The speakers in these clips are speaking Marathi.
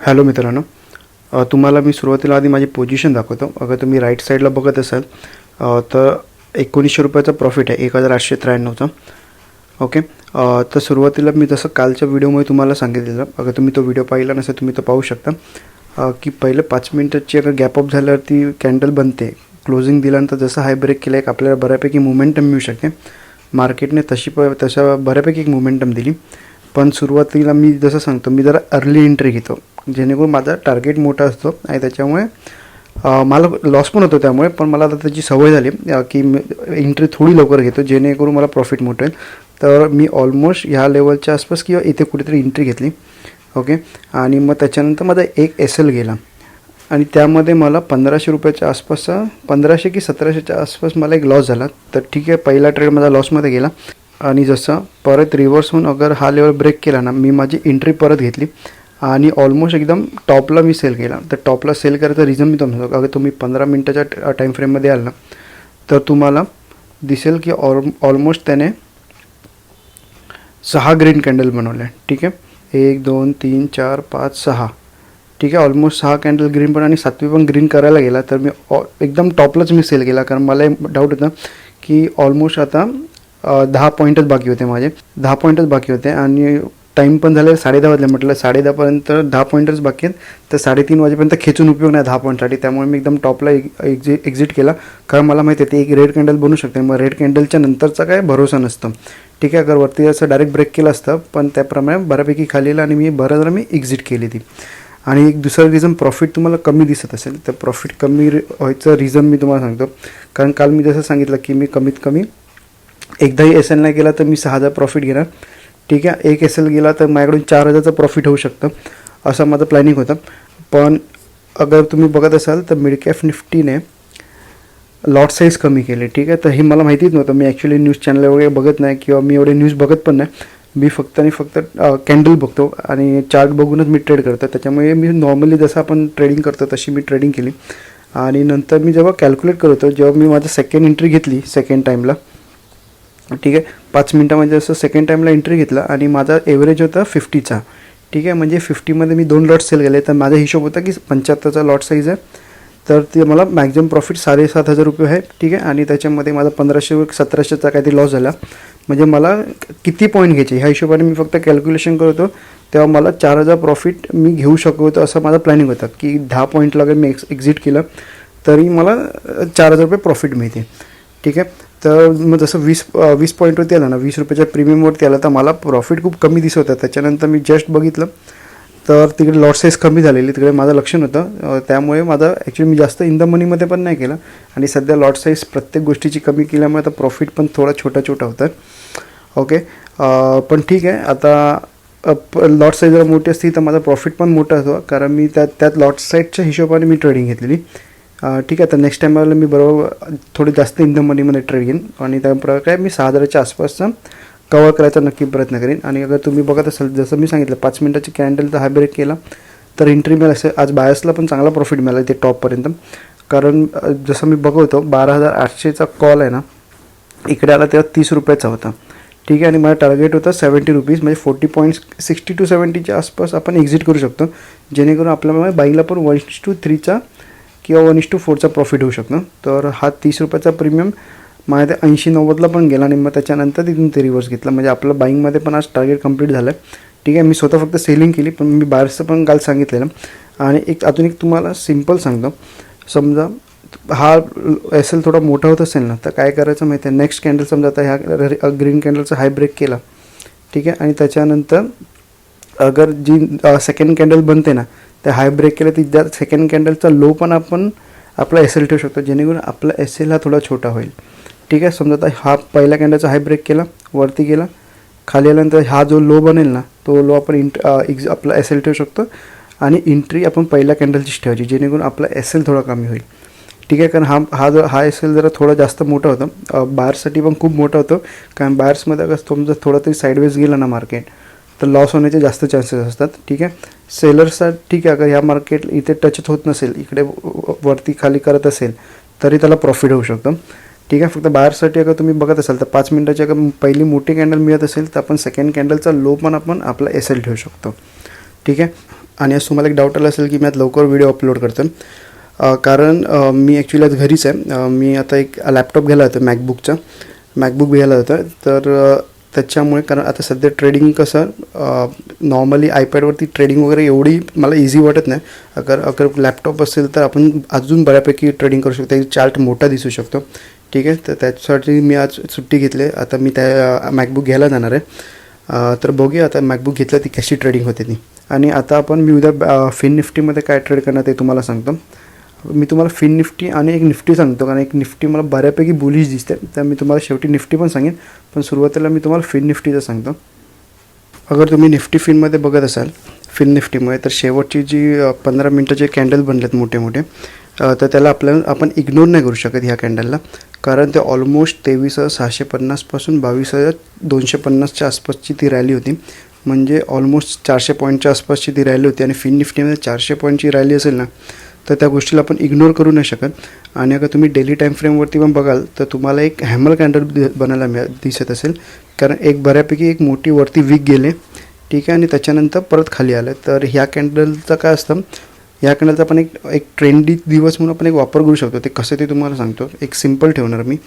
हॅलो मित्रांनो, तुम्हाला मी सुरुवातीला आधी माझी पोझिशन दाखवतो. अगर तुम्ही राईट साईडला बघत असाल तर 1900 रुपयाचा प्रॉफिट आहे 1893चा. ओके. तर सुरुवातीला मी जसं कालच्या व्हिडिओमध्ये तुम्हाला सांगितलेलं, अगर तुम्ही तो व्हिडिओ पाहिला नसेल तुम्ही तो पाहू शकता की पहिले 5 मिनिटाची अगर गॅप अप झाल्यावरती कॅन्डल बनते. क्लोजिंग दिल्यानंतर जसं हाय ब्रेक केला एक आपल्याला बऱ्यापैकी मोमेंटम मिळू शकते. मार्केटने तशा बऱ्यापैकी एक मोमेंटम दिली. पण सुरुवातीला मी जसं सांगतो, मी जरा अर्ली एंट्री घेतो जेणेकरून माझा टार्गेट मोठा असतो आणि त्याच्यामुळे मला लॉस पण होतो त्यामुळे. पण मला आता त्याची सवय झाली की मी एंट्री थोडी लवकर घेतो जेणेकरून मला प्रॉफिट मोठं होईल. तर मी ऑलमोस्ट ह्या लेवलच्या आसपास किंवा इथे कुठेतरी एंट्री घेतली. ओके. आणि मग त्याच्यानंतर माझा एक एस एल गेला आणि त्यामध्ये मला 1500 रुपयाच्या आसपासचा 1500 की 1700च्या आसपास मला एक लॉस झाला. तर ठीक आहे, पहिला ट्रेड माझा लॉसमध्ये गेला आणि जसं परत रिव्हर्स होऊन अगर हा लेवल ब्रेक केला ना, मी माझी एंट्री परत घेतली आणि ऑलमोस्ट एकदम टॉपला मी सेल केला. तर टॉपला सेल करायचं रिझन मी तुम्हाला सांगतो. अगर तुम्ही 15 मिनटाच्या टाईम फ्रेममध्ये आल ना तर तुम्हाला दिसेल की ऑलमोस्ट त्याने 6 ग्रीन कॅन्डल बनवले. ठीक आहे, 1 2 3 4 5 6. ठीक आहे, ऑलमोस्ट 6 कॅन्डल ग्रीन पण आणि 7वी पण ग्रीन करायला गेला. तर मी एकदम टॉपलाच मी सेल केला कारण मला डाऊट होता की ऑलमोस्ट आता 10 पॉईंटच बाकी होते, माझे 10 पॉईंटच बाकी होते आणि टाईम पण झाले 10:30 वाजले. म्हटलं 10:30पर्यंत 10 पॉईंटच बाकी आहेत तर 3:30 वाजेपर्यंत खेचून उपयोग नाही 10 पॉईंटसाठी. त्यामुळे मी एकदम टॉपला एक्झिट केला कारण मला माहिती आहे ते एक रेड कॅन्डल बनू शकते. मग रेड कॅन्डलच्या नंतरचा काय भरोसा नसतं. ठीक आहे, अगर वरती असं डायरेक्ट ब्रेक केलं असतं पण त्याप्रमाणे बऱ्यापैकी खाली येईल आणि मी एक्झिट केली ती. आणि एक दुसरं रिझन, प्रॉफिट तुम्हाला कमी दिसत असेल तर प्रॉफिट कमी व्हायचं रिझन मी तुम्हाला सांगतो. कारण काल मी जसं सांगितलं की मी कमीत कमी एकदाही एस एल नाही गेला तर मी 6000 प्रॉफिट घेणार. ठीक आहे, एक एस एल गेला तर माझ्याकडून 4000चं प्रॉफिट होऊ शकतं असं माझं प्लॅनिंग होतं. पण अगर तुम्ही बघत असाल तर मिड कॅप निफ्टीने लॉट साईज कमी केले. ठीक आहे, तर हे मला माहितीच नव्हतं. मी ॲक्च्युली न्यूज चॅनल वगैरे बघत नाही किंवा मी एवढे न्यूज बघत पण नाही. मी फक्त आणि फक्त कॅन्डल बघतो आणि चार्ट बघूनच मी ट्रेड करतो. त्याच्यामुळे मी नॉर्मली जसं आपण ट्रेडिंग करतो तशी मी ट्रेडिंग केली. आणि नंतर मी जेव्हा कॅल्क्युलेट करत होतो, जेव्हा मी माझं सेकंड एंट्री घेतली सेकंड टाईमला, ठीक आहे, 5 मिनटामध्ये जसं सेकंड टाईमला एंट्री घेतला आणि माझा एव्हरेज होता 50चा. ठीक आहे, म्हणजे 50मध्ये मी 2 लॉट सेल केले. तर माझा हिशोब होता की 75चा लॉट साईज आहे तर ते मला मॅक्झिमम प्रॉफिट 7,500 रुपये आहे. ठीक आहे, आणि त्याच्यामध्ये माझा 1500 1700चा काहीतरी लॉस झाला. म्हणजे मला किती पॉईंट घ्यायचे ह्या हिशोबाने मी फक्त कॅल्क्युलेशन करत होतो. तेव्हा मला 4000 प्रॉफिट मी घेऊ शकतो होतं असं माझं प्लॅनिंग होतं की 10 पॉईंटला अगर मी एक्झिट केलं तरी मला 4000 रुपये प्रॉफिट मिळते. ठीक आहे, तर मग जसं 20 पॉईंटवरती आला ना, 20 रुपयाच्या प्रीमियमवरती आला तर मला प्रॉफिट खूप कमी दिसत होतं. त्याच्यानंतर मी जस्ट बघितलं तर तिकडे लॉट साईज कमी झालेली, तिकडे माझं लक्ष नव्हतं. त्यामुळे माझं ॲक्च्युली मी जास्त इन द मनीमध्ये पण नाही केलं आणि सध्या लॉट साईज प्रत्येक गोष्टीची कमी केल्यामुळे आता प्रॉफिट पण थोडा छोटा होतं. ओके. पण ठीक आहे, आता लॉट साईज जर मोठी असती तर माझा प्रॉफिट पण मोठा असतो कारण मी त्यात लॉट साईजच्या हिशोबाने मी ट्रेडिंग घेतलेली. ठीक आहे, तर नेक्स्ट टाईमला मी बरोबर थोडी जास्त इन द मनीमध्ये ट्रेड घेईन आणि त्याप्रकारे मी 6000च्या आसपासचा कवर करायचा नक्की प्रयत्न करेन. आणि अगर तुम्ही बघत असाल जसं मी सांगितलं 5 मिनटाची कॅन्डलचा हाय ब्रेक केला तर एंट्री मिळाली असेल. आज बायसला पण चांगला प्रॉफिट मिळाला ते टॉपपर्यंत. कारण जसं मी बघतो 12800चा कॉल आहे ना, इकडे आला तेव्हा 30 रुपयाचा होता. ठीक आहे, आणि माझा टार्गेट होता 70 रुपीज, म्हणजे 40 पॉईंट्स 60 to 70च्या आसपास आपण एक्झिट करू शकतो जेणेकरून आपल्याला बाईला पण 1:3चा किंवा 1:4चा प्रॉफिट होऊ शकतो. तर हा 30 रुपयाचा प्रीमियम माझ्या ते 80-90ला पण गेला आणि मग त्याच्यानंतर तिथून ते रिव्हर्स घेतला. म्हणजे आपलं बाईंगमध्ये पण आज टार्गेट कंप्लीट झालं. ठीक आहे, मी स्वतः फक्त सेलिंग केली पण मी बायर्सचं पण काल सांगितलेलं. आणि अजून एक तुम्हाला सिम्पल सांगतो. समजा हा एस एल थोडा मोठा होत असेल ना तर काय करायचं माहिती आहे, नेक्स्ट कॅन्डल समजा आता ह्या ग्रीन कॅन्डलचा हाय ब्रेक केला. ठीक आहे, आणि त्याच्यानंतर अगर जी सेकंड कॅन्डल बनते ना त्या हाय ब्रेक केलं तर त्या सेकंड कॅन्डलचा लो पण आपण आपला एस एल ठेवू शकतो जेणेकरून आपला एस एल हा थोडा छोटा होईल. ठीक आहे, समजा आता हा पहिल्या कॅन्डलचा हाय ब्रेक केला, वरती गेला, खाली आल्यानंतर हा जो लो बनेल ना तो लो आपण आपला एस एल ठेवू शकतो आणि एंट्री आपण पहिल्या कॅन्डलचीच ठेवायची जेणेकरून आपला एस एल थोडा कमी होईल. ठीक आहे, कारण हा एस एल जरा थोडा जास्त मोठा होता, बायर्ससाठी पण खूप मोठा होतो. कारण बायर्समध्ये अगर तुमचं थोडं तरी साईडवेज गेलं ना मार्केट तर लॉस होण्याचे जास्त चान्सेस असतात. ठीक आहे, सेलर्सचा ठीक आहे, अगर ह्या मार्केट इथे टच होत नसेल, इकडे वरती खाली करत असेल तरी त्याला प्रॉफिट होऊ शकतं. ठीक आहे, फक्त बायर्ससाठी अगर तुम्ही बघत असाल तर 5 मिनटाची अगर पहिली मोठी कॅन्डल मिळत असेल तर आपण सेकंड कॅन्डलचा लो पण आपण आपला एस एल ठेवू शकतो. ठीक आहे, आणि आज तुम्हाला एक डाऊट आला असेल की मी आज लवकर व्हिडिओ अपलोड करतो, कारण मी ॲक्च्युली आज घरीच आहे. मी आता एक लॅपटॉप घ्यायला होतं, मॅकबुक घ्यायला होतं. तर त्याच्यामुळे, कारण आता सध्या ट्रेडिंग कसं नॉर्मली आयपॅडवरती ट्रेडिंग वगैरे एवढी मला इझी वाटत नाही. अगर लॅपटॉप असेल तर आपण अजून बऱ्यापैकी ट्रेडिंग करू शकतो, चार्ट मोठा दिसू शकतो. ठीक आहे, तर त्याच्यासाठी मी आज सुट्टी घेतली. आता मी त्या मॅकबुक घ्यायला जाणार आहे. तर बघूया आता मॅकबुक घेतलं ती कशी ट्रेडिंग होते ती. आणि आता मी उद्या फिन निफ्टीमध्ये काय ट्रेड करणार ते तुम्हाला सांगतो. मी तुम्हाला फिन निफ्टी आणि एक निफ्टी सांगतो, कारण एक निफ्टी मला बऱ्यापैकी बुलिश दिसते, तर मी तुम्हाला शेवटी निफ्टी पण सांगेन, पण सुरुवातीला मी तुम्हाला फिन निफ्टीचं सांगतो. अगर तुम्ही निफ्टी फिनमध्ये बघत असाल, फिन निफ्टीमध्ये, तर शेवटची जी 15 मिनटाचे कॅन्डल बनलेत मोठे मोठे, तर त्याला आपण इग्नोर नाही करू शकत ह्या कॅन्डलला, कारण ते ऑलमोस्ट 23,650 पासून 22,250च्या आसपासची ती रॅली होती. म्हणजे ऑलमोस्ट 400 पॉईंटच्या आसपासची ती रॅली होती. आणि फिन निफ्टीमध्ये 400 पॉईंटची रॅली असेल ना, तर त्या गोष्टीला आपण इग्नोर करू नाही शकत. आणि अगर तुम्ही डेली टाईम फ्रेमवरती पण बघाल तर तुम्हाला एक हॅमर कॅन्डल बनायला दिसत असेल, कारण एक बऱ्यापैकी एक मोठी वरती वीक गेले. ठीक आहे, आणि त्याच्यानंतर परत खाली आलं. तर ह्या कॅन्डलचं काय असतं, ह्या कॅन्डलचा आपण एक ट्रेंडी दिवस म्हणून आपण एक वापर करू शकतो. ते कसं ते तुम्हाला सांगतो. एक सिम्पल ठेवणार मी.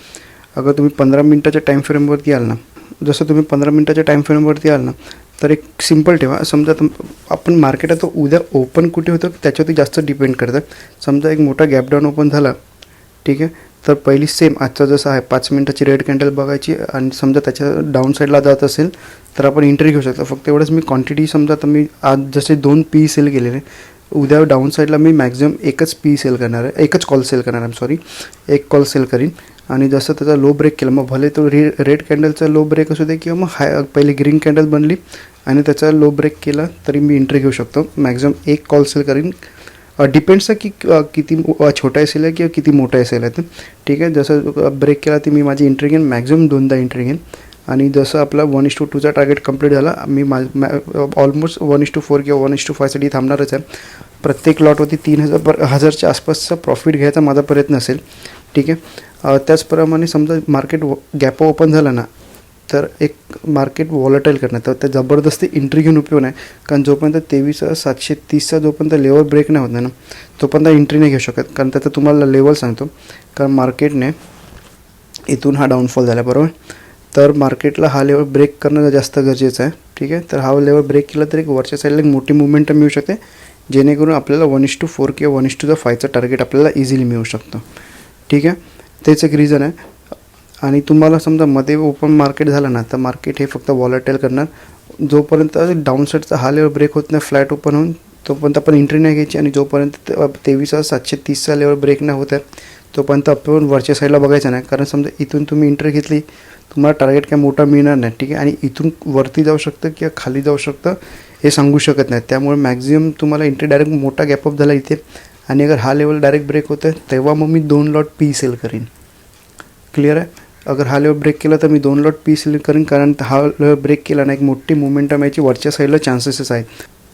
अगर तुम्ही 15 मिनटाच्या टाईम फ्रेमवरती याल ना, जसं तुम्ही 15 मिनटाच्या टाईम फ्रेमवरती याल ना, तर एक सिम्पल ठेवा. समजा आपण मार्केटात उद्या ओपन कुठे होतं त्याच्यावरती जास्त डिपेंड करतं. समजा एक मोठा गॅप डाऊन ओपन झाला, ठीक आहे, तर पहिली सेम आजचा जसं आहे 5 मिनटाची रेड कॅन्डल बघायची, आणि समजा त्याच्या डाऊन साईडला जात असेल तर आपण एंट्री घेऊ शकतो. फक्त एवढंच, मी क्वांटिटी समजा आता मी आज जसे 2 पी सेल केलेले, उद्या डाऊन साईडला मी मॅक्झिमम एकच पी सेल करणार आहे, एकच कॉल सेल करणार आहे, एक कॉल सेल करीन. आणि जसं त्याचा लो ब्रेक केला, मग भले तो रेड कॅन्डलचा लो ब्रेक असू दे किंवा मग पहिली ग्रीन कॅन्डल बनली आणि त्याचा लो ब्रेक केला तरी मी एंट्री घेऊ शकतो. मॅक्झिमम एक कॉल सेल करीन. डिपेंड्स आहे की किती छोटा एसेल आहे किंवा किती मोठा एसेल आहे. ठीक आहे, जसं ब्रेक केला ती मी माझी एंट्री घेईन, मॅक्झिमम 2दा एंट्री घेईन. आणि जसं आपला 1:2चा टार्गेट कंप्लीट झाला, मी ऑलमोस्ट 1:4 किंवा 1:5साठी थांबणारच आहे. प्रत्येक लॉटवरती 3,000च्या आसपासचा प्रॉफिट घ्यायचा माझा प्रयत्न असेल. ठीक आहे, त्याचप्रमाणे समजा मार्केट गॅप ओपन झाला ना, तर एक मार्केट वॉलेटाईल करणं, तर त्या जबरदस्ती एंट्री घेऊन उपयोग नाही. कारण जोपर्यंत 23,730चा जोपर्यंत लेवल ब्रेक नाही होत नाही ना, तोपर्यंत एंट्री नाही घेऊ शकत. कारण त्याचं तुम्हाला लेवल सांगतो, कारण मार्केटने इथून हा डाऊनफॉल झाला, बरोबर, तर मार्केटला हा लेवल ब्रेक करणं जास्त गरजेचं आहे. ठीक आहे, तर हा लेवल ब्रेक केला तर एक वरच्या साईडला एक मोठी मुवमेंटम मिळू शकते, जेणेकरून आपल्याला 1:4 किंवा 1:5चा टार्गेट आपल्याला इझिली मिळू शकतो. ठीक आहे, तेच एक रिझन आहे. आणि तुम्हाला समजा मध्ये ओपन मार्केट झालं ना, तर मार्केट हे फक्त वॉलेटाईल करणार. जोपर्यंत डाऊन साईडचा हा लेवल ब्रेक होत नाही, फ्लॅट ओपन होऊन, तोपर्यंत आपण एंट्री नाही घ्यायची. आणि जोपर्यंत 23,730चा लेवल ब्रेक नाही होत आहे, तोपर्यंत आपण वरच्या साईडला बघायचं नाही. कारण समजा इथून तुम्ही एंट्री घेतली, तुम्हाला टार्गेट काय मोठा मिळणार नाही. ठीक आहे, आणि इथून वरती जाऊ शकतं किंवा खाली जाऊ शकतं हे सांगू शकत नाही. त्यामुळे मॅक्झिमम तुम्हाला एंट्री डायरेक्ट मोठा गॅपअप झाला इथे, आणि अगर हा लेवल डायरेक्ट ब्रेक होतं आहे, तेव्हा मग मी 2 लॉट पी सेल करीन. क्लिअर आहे. अगर हा लेवल ब्रेक केला तर मी 2 लॉट पी सेल करीन, कारण हा लेवल ब्रेक केला ना, एक मोठी मुवमेंटम याची वरच्या साईडला चान्सेस आहेत.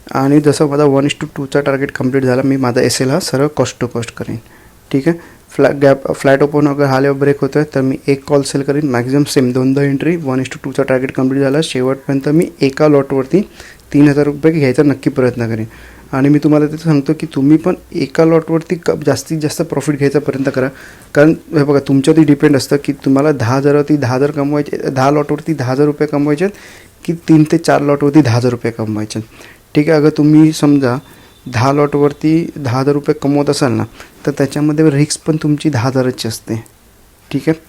आणि जसं माझा 1:2चा टार्गेट कंप्लीट झाला, मी माझा एस एल हा सरळ कॉस्ट टू कॉस्ट करीन. ठीक आहे, फ्लॅट ओपन अगर हा लेवल ब्रेक होतो आहे तर मी एक कॉल सेल करीन, मॅक्झिमम सेम 2दा एंट्री. 1:2चा टार्गेट कंप्लीट झाला, शेवटपर्यंत मी एका लॉटवरती 3,000 रुपये घ्यायचा नक्की प्रयत्न करेन. आणि मी तुम्हाला ते सांगतो की तुम्ही पण एका लॉटवरती जास्तीत जास्त प्रॉफिट घ्यायचा प्रयत्न करा. कारण हे बघा, तुमच्यावरती डिपेंड असतं की तुम्हाला 10,000वरती 10,000 कमवायचे, 10 लॉटवरती 10,000 रुपये कमवायचे की 3 ते 4 लॉटवरती 10,000 रुपये कमवायचे. ठीक आहे, अगर तुम्ही समजा 10 लॉटवरती 10,000 रुपये कमवत असाल ना, तर त्याच्यामध्ये रिस्क पण तुमची 10,000ची असते. ठीक आहे,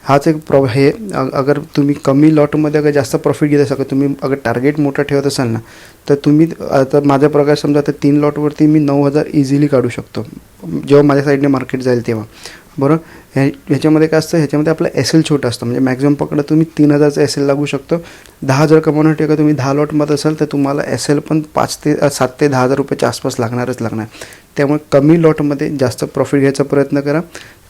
हाच एक हे अगर तुम्ही कमी लॉटमध्ये अगर जास्त प्रॉफिट घेत असाल, तुम्ही अगर टार्गेट मोठा ठेवत असाल ना, तर तुम्ही आता माझ्या प्रकार समजा आता 3 लॉटवरती मी 9,000 इझिली काढू शकतो, जेव्हा माझ्या साईडने मार्केट जाईल तेव्हा, बरोबर. ह्याच्यामध्ये काय असतं, ह्याच्यामध्ये आपलं एस एल छोटं असतं, म्हणजे मॅक्झिमम पकडा तुम्ही 3,000चा एस एल लागू शकतो. 10,000 कमवण्यासाठी अगर तुम्ही 10 लॉटमध्ये असाल तर तुम्हाला एस एल पण 7 ते 10,000 रुपयाच्या आसपास लागणारच लागणार. त्यामुळे कमी लॉटमध्ये जास्त प्रॉफिट घ्यायचा प्रयत्न करा.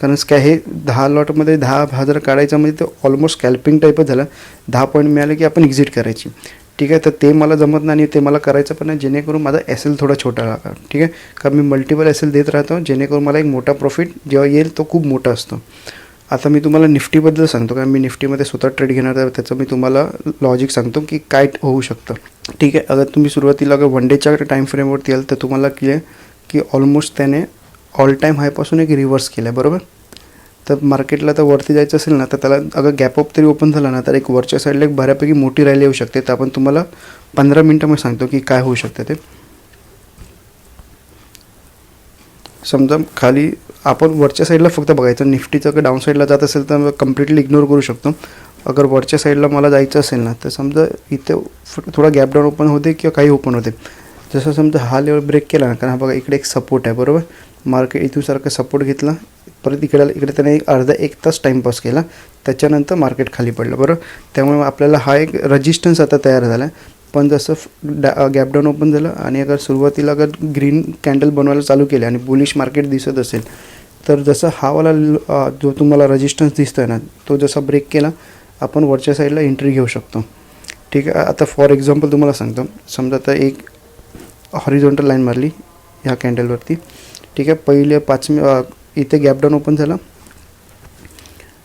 कारण काय, हे 10 लॉटमध्ये 10,000 काढायचं म्हणजे ते ऑलमोस्ट स्कॅल्पिंग टाईपच झालं. 10 पॉईंट मिळाले की आपण एक्झिट करायची. ठीक आहे, तर ते मला जमत नाही आणि ते मला करायचं पण नाही, जेणेकरून माझा एस एल थोडा छोटा लागा. ठीक आहे, कारण मी मल्टिपल एस एल देत राहतो, जेणेकरून मला एक मोठा प्रॉफिट जेव्हा येईल तो खूप मोठा असतो. आता मी तुम्हाला निफ्टीबद्दल सांगतो, कारण मी निफ्टीमध्ये स्वतः ट्रेड घेणार आहे, त्याचं मी तुम्हाला लॉजिक सांगतो की काय होऊ शकतं. ठीक आहे. अगर तुम्ही सुरुवातीला अगर वन डेच्या टाईम फ्रेमवरती याल तर तुम्हाला क्लिअर की ऑलमोस्ट त्याने ऑल टाईम हायपासून एक रिव्हर्स केला आहे, बरोबर. तर मार्केटला तर वरती जायचं असेल ना तर त्याला अगर गॅप अप तरी ओपन झाला ना तर एक वरच्या साईडला एक बऱ्यापैकी मोठी रॅली येऊ शकते. तर आपण तुम्हाला 15 मिनटामध्ये सांगतो की काय होऊ शकतं ते. समजा खाली आपण वरच्या साईडला फक्त बघायचं, निफ्टीचं अगर डाऊन साईडला जात असेल तर कम्प्लिटली इग्नोर करू शकतो. अगर वरच्या साईडला मला जायचं असेल ना तर समजा इथे थोडा गॅप डाऊन ओपन होते किंवा काही ओपन होते. जसं समजा हा लेवल ब्रेक केला ना, कारण हा बघा इकडे एक सपोर्ट आहे, बरोबर. मार्केट इथून सारखं सपोर्ट घेतला, परत इकडे त्याने एक अर्धा एक तास टाईमपास केला, त्याच्यानंतर मार्केट खाली पडलं, बरोबर. त्यामुळे आपल्याला हा एक रेजिस्टन्स आता तयार झाला आहे. पण जसं गॅप डाऊन ओपन झालं आणि अगर सुरुवातीला अगर ग्रीन कॅन्डल बनवायला चालू केले आणि बुलिश मार्केट दिसत असेल तर जसं हा वाला जो तुम्हाला रेजिस्टन्स दिसतो आहे ना तो जसा ब्रेक केला आपण वरच्या साईडला एंट्री घेऊ शकतो. ठीक आहे. आता फॉर एक्झाम्पल तुम्हाला सांगतो, समजा आता एक हॉरिझॉन्टल लाईन मारली ह्या कॅन्डलवरती. ठीक आहे. पहिले 5 इथे गॅप डाऊन ओपन झाला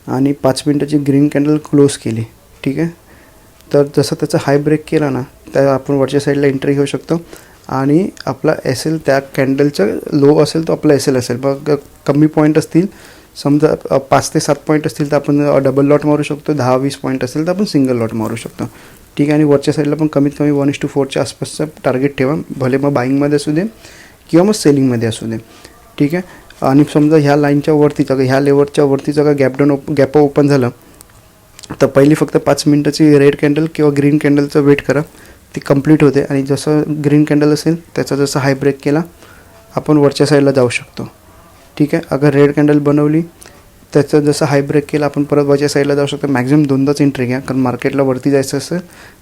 आणि 5 मिनटाची ग्रीन कॅन्डल क्लोज केली. ठीक आहे. तर जसं त्याचा हाय ब्रेक केला ना तर आपण वरच्या साईडला एंट्री घेऊ शकतो आणि आपला एस एल त्या कॅन्डलचा लो असेल तो आपला एस एल असेल. मग कमी पॉईंट असतील, समजा 5 ते 7 पॉईंट असतील तर आपण डबल लॉट मारू शकतो. 10-20 पॉईंट असेल तर आपण सिंगल लॉट मारू शकतो. ठीक आहे. आणि वरच्या साईडला पण कमीत कमी 1:4च्या आसपासचं टार्गेट ठेवा, भले मग बाईंगमध्ये असू दे किंवा मग सेलिंगमध्ये असू दे. ठीक आहे. आणि समजा ह्या लाईनच्या वरतीच अगर ह्या लेवलच्या वरतीच अगर गॅप ओपन झालं तर पहिली फक्त 5 मिनटाची रेड कॅन्डल किंवा ग्रीन कॅन्डलचं वेट करा, ती कंप्लीट होते. आणि जसं ग्रीन कॅन्डल असेल त्याचा जसा हाय ब्रेक केला आपण वरच्या साईडला जाऊ शकतो. ठीक आहे. अगर रेड कॅन्डल बनवली त्याचं जसं हाय ब्रेक केला आपण परत वरच्या साईडला जाऊ शकतो. मॅक्झिमम 2दाच एंट्री घ्या, कारण मार्केटला वरती जायचं असेल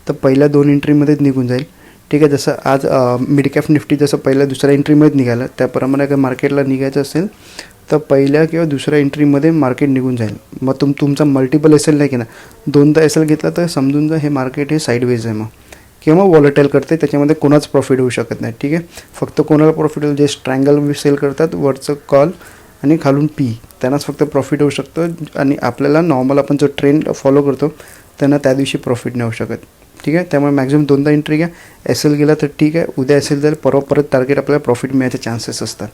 तर पहिल्या 2 एंट्रीमध्येच निघून जाईल. ठीक आहे. जसं आज मिड कॅप निफ्टी जसं पहिल्या दुसऱ्या एंट्रीमध्येच निघालं त्याप्रमाणे अगर मार्केटला निघायचं असेल तर पहिल्या किंवा दुसऱ्या एंट्रीमध्ये मार्केट निघून जाईल. मग तुमचा मल्टिपल एस एल नाही की ना, 2दा एस एल घेतला तर समजून जा हे मार्केट हे साईडवेज आहे मग किंवा वॉलेटाईल करते, त्याच्यामध्ये कोणाच प्रॉफिट होऊ शकत नाही. ठीक आहे. फक्त कोणाला प्रॉफिट होईल जे स्ट्रँगल सेल करतात, वरचं कॉल आणि खालून पी, त्यांनाच फक्त प्रॉफिट होऊ शकतं. आणि आपल्याला नॉर्मल आपण जो ट्रेंड फॉलो करतो त्यांना त्या दिवशी प्रॉफिट नाही होऊ शकत. ठीक आहे. त्यामुळे मॅक्झिमम 2दा एंट्री घ्या. एस एल गेला तर ठीक आहे, उद्या एस एल जाईल, परत टार्गेट आपल्याला प्रॉफिट मिळायचे चान्सेस असतात.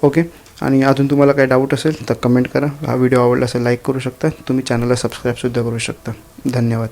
ओके. आणि अजून तुम्हाला काही डाऊट असेल तर कमेंट करा. हा व्हिडिओ आवडला असेल लाईक करू शकता. तुम्ही चॅनलला सबस्क्राईबसुद्धा करू शकता. धन्यवाद.